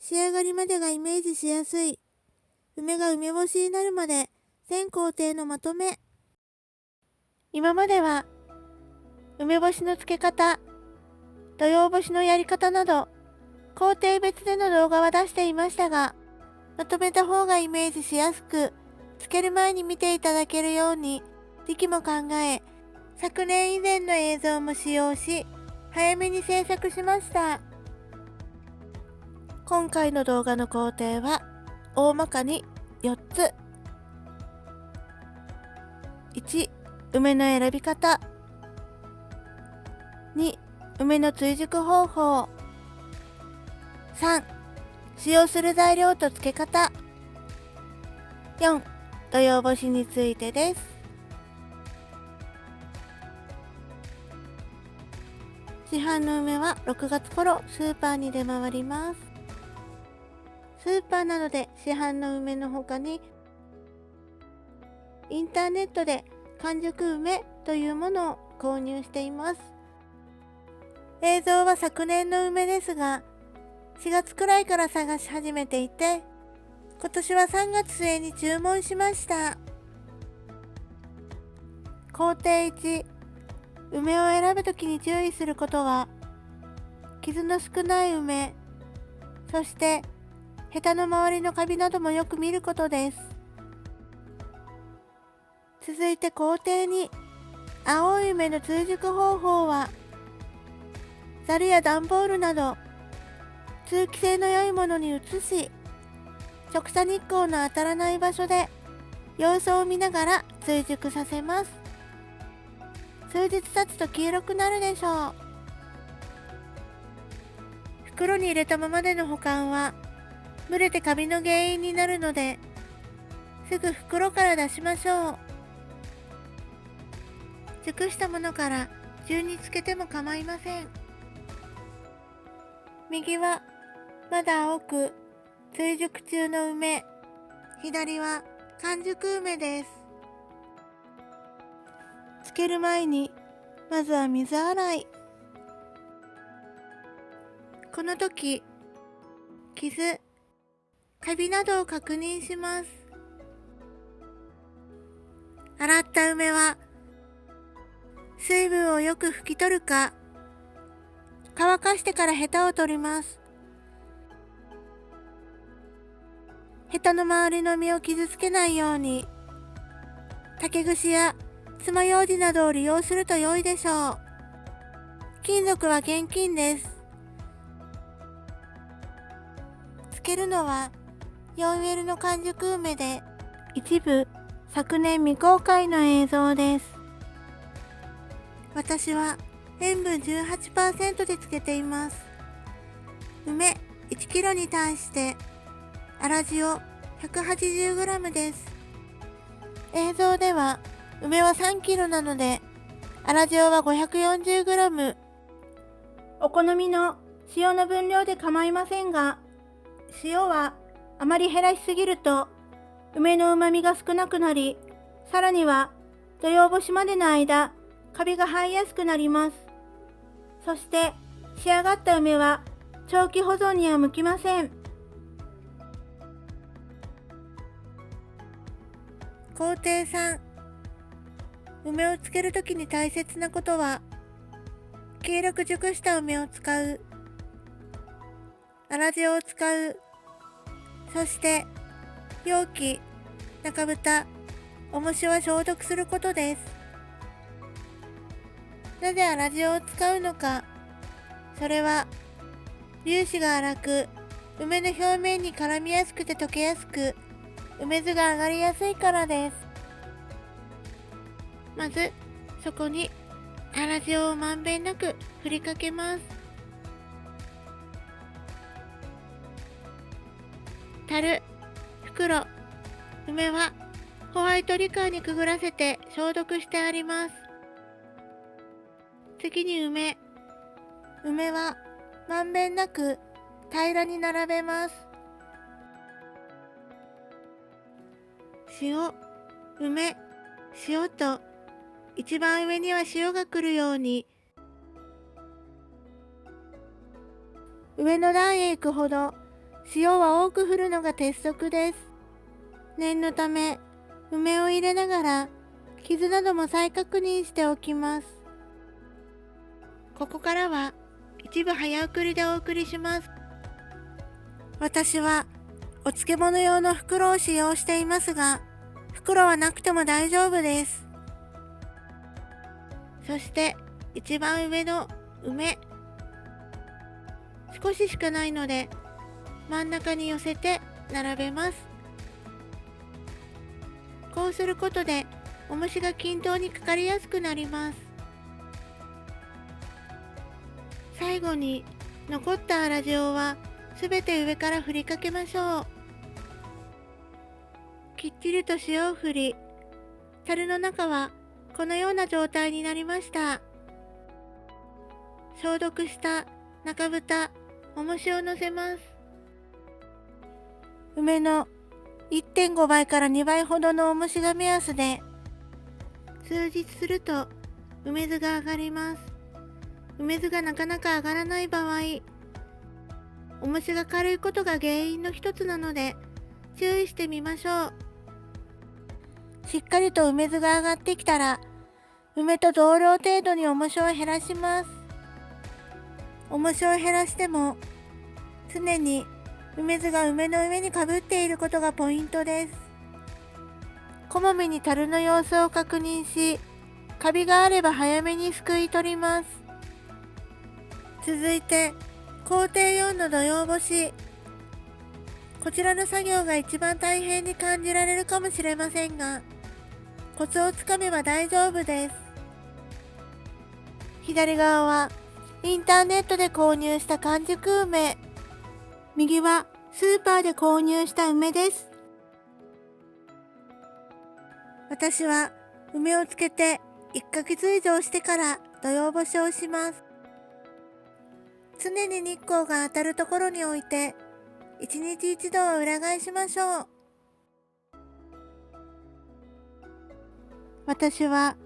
仕上がりまでがイメージしやすい。梅が梅干しになるまで全工程のまとめ。今までは梅干しの漬け方、土用干しのやり方など工程別での動画は出していましたが、まとめた方がイメージしやすく、漬ける前に見ていただけるように時期も考え、昨年以前の映像も使用し、早めに制作しました。今回の動画の工程は大まかに4つ。1、梅の選び方。2、梅の追熟方法。3、使用する材料と漬け方。4、土用干しについてです。市販の梅は6月頃スーパーに出回ります。スーパーなどで市販の梅の他にインターネットで完熟梅というものを購入しています。映像は昨年の梅ですが、4月くらいから探し始めていて、今年は3月末に注文しました。工程1、梅を選ぶときに注意することは、傷の少ない梅、そしてヘタの周りのカビなどもよく見ることです。続いて工程2、青い梅の追熟方法は、ざるや段ボールなど通気性の良いものに移し、直射日光の当たらない場所で様子を見ながら追熟させます。数日経つと黄色くなるでしょう。袋に入れたままでの保管は蒸れてカビの原因になるので、すぐ袋から出しましょう。熟したものから順につけても構いません。右はまだ青く追熟中の梅、左は完熟梅です。つける前にまずは水洗い。この時、傷、カビなどを確認します。洗った梅は水分をよく拭き取るか、乾かしてからヘタを取ります。ヘタの周りの実を傷つけないように、竹串や爪楊枝などを利用すると良いでしょう。金属は厳禁です。漬けるのは 4L の完熟梅で、一部昨年未公開の映像です。私は塩分 18% で漬けています。梅 1kg に対して粗塩 180g です。映像では梅は 3kg なので粗塩は 540g。お好みの塩の分量で構いませんが、塩はあまり減らしすぎると梅の旨味が少なくなり、さらには土用干しまでの間カビが生えやすくなります。そして仕上がった梅は長期保存には向きません。工程3、梅を漬けるときに大切なことは、黄色く熟した梅を使う、粗塩を使う、そして容器、中蓋、重しは消毒することです。なぜ粗塩を使うのか、それは粒子が粗く、梅の表面に絡みやすくて溶けやすく、梅酢が上がりやすいからです。まずそこに粗塩をまんべんなく振りかけます。樽、袋、梅はホワイトリカーにくぐらせて消毒してあります。次に梅はまんべんなく平らに並べます。塩、梅、塩と一番上には塩が来るように、上の段へ行くほど塩は多く振るのが鉄則です。念のため、梅を入れながら傷なども再確認しておきます。ここからは一部早送りでお送りします。私はお漬物用の袋を使用していますが、袋はなくても大丈夫です。そして一番上の梅、少ししかないので真ん中に寄せて並べます。こうすることで重しが均等にかかりやすくなります。最後に残った粗塩はすべて上から振りかけましょう。きっちりと塩を振り、樽の中はこのような状態になりました。消毒した中蓋、重しを乗せます。梅の 1.5 倍から2倍ほどの重しが目安で、数日すると梅酢が上がります。梅酢がなかなか上がらない場合、重しが軽いことが原因の一つなので注意してみましょう。しっかりと梅酢が上がってきたら、梅と同量程度に重しを減らします。重しを減らしても常に梅酢が梅の上にかぶっていることがポイントです。こまめに樽の様子を確認し、カビがあれば早めにすくい取ります。続いて工程用の土用干し。こちらの作業が一番大変に感じられるかもしれませんが、コツをつかめば大丈夫です。左側はインターネットで購入した完熟梅、右はスーパーで購入した梅です。私は梅をつけて1ヶ月以上してから土用干しをします。常に日光が当たるところに置いて1日1度は裏返しましょう。私は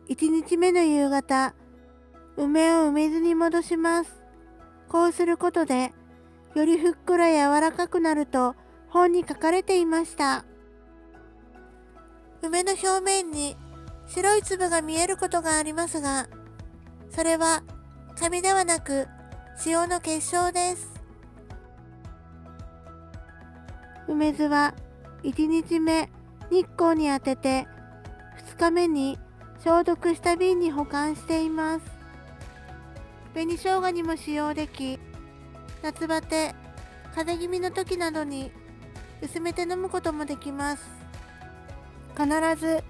1日目の夕方、梅を梅酢に戻します。こうすることでよりふっくら柔らかくなると本に書かれていました。梅の表面に白い粒が見えることがありますが、それはカビではなく塩の結晶です。梅酢は1日目日光に当てて、2日目に消毒した瓶に保管しています。紅生姜にも使用でき、夏バテ、風邪気味の時などに薄めて飲むこともできます。必ず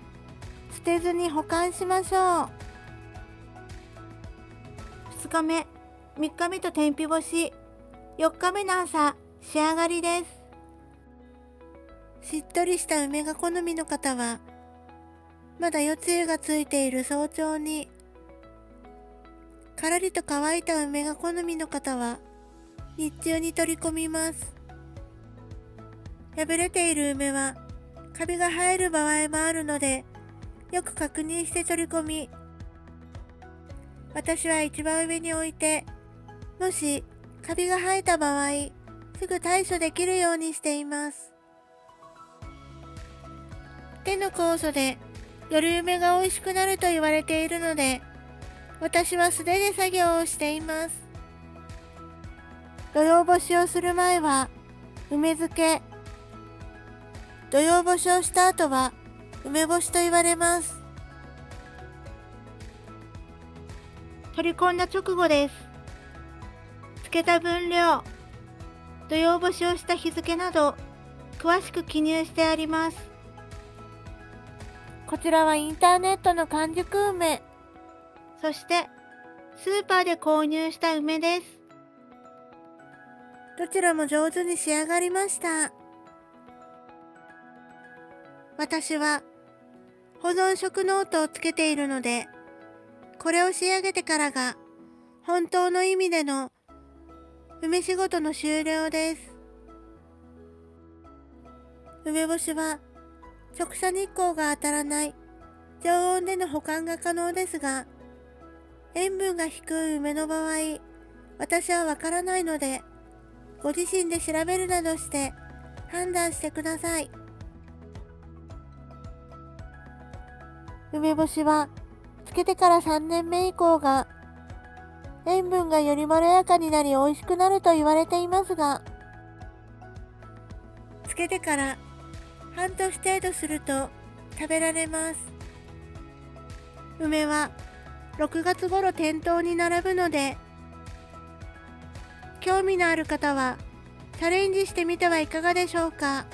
捨てずに保管しましょう。2日目、3日目と天日干し、4日目の朝、仕上がりです。しっとりした梅が好みの方は、まだ夜露がついている早朝に、からりと乾いた梅が好みの方は、日中に取り込みます。破れている梅は、カビが生える場合もあるので、よく確認して取り込み、私は一番上に置いて、もしカビが生えた場合、すぐ対処できるようにしています。手の酵素で夜梅が美味しくなると言われているので、私は素手で作業をしています。土用干しをする前は梅漬け、土用干しをした後は梅干しと言われます。取り込んだ直後です。漬けた分量、土用干しをした日付など詳しく記入してあります。こちらはインターネットの完熟梅、そしてスーパーで購入した梅です。どちらも上手に仕上がりました。私は保存食ノートをつけているので、これを仕上げてからが本当の意味での梅仕事の終了です。梅干しは直射日光が当たらない常温での保管が可能ですが、塩分が低い梅の場合、私はわからないので、ご自身で調べるなどして判断してください。梅干しは漬けてから3年目以降が塩分がよりまろやかになり美味しくなると言われていますが、漬けてから半年程度すると食べられます。梅は6月頃店頭に並ぶので、興味のある方はチャレンジしてみてはいかがでしょうか。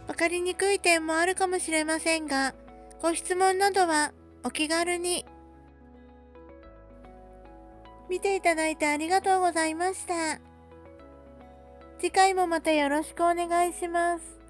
わかりにくい点もあるかもしれませんが、ご質問などはお気軽に。見ていただいてありがとうございました。次回もまたよろしくお願いします。